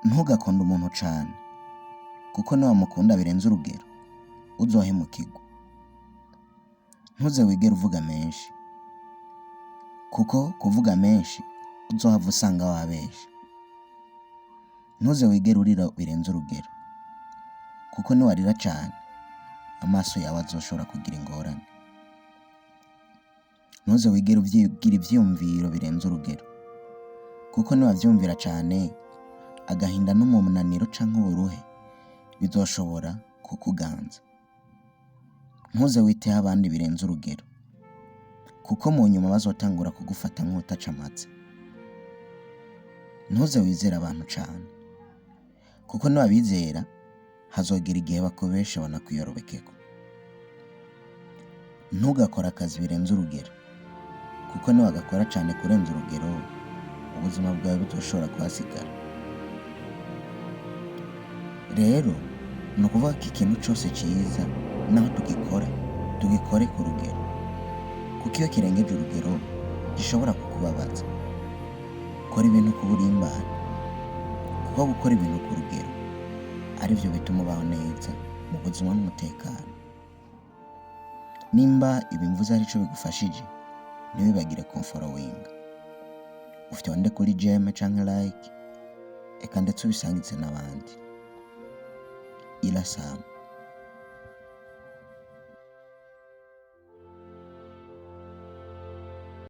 Ntugakunde umuntu cane kuko niwamukunda birenze urugero uzohemukirwa. Ntuze wigere uvuga menshi kuko kuvuga menshi uzohava usanga wabeshe. Ntuze wigere urira birenze urugero kuko niwarira cane amaso yawe azoshobora kugira ingorane. Ntuze wigere ugira ivyiyumviro birenze urugero kuko niwavyumvira cane agahinda n'umunaniro canke uburuhe bizoshobora kukuganza. Ntuze witeho abandi birenze urugero kuko mu nyuma bazotangura kugufata nk'utaca amatsi. Ntuze wizere abantu cane kuko niwabizera hazogera igihe bakubeshe banakwiyorobekeko. Ntugakore akazi birenze urugero kuko niwagakora cane kurenza urugero ubuzima bwawe buzoshobora kuhasigara. Rero ni ukuvuga ko ikintu cose ciza naho tugikore ku rugero kuko iyo kirengeje urugero gishobora kukubabaza. Kora ibintu ku burimbane kuko gukora ibintu ku rugero arivyo bituma ubaho neza mu buzima n'umutekano. Nimba ibimvuze arico bigufashije ntiwibagire kumfollowinga, ufyonde kuri jeme canke like, eka ndetse ubisangize n'abandi. Ila sama.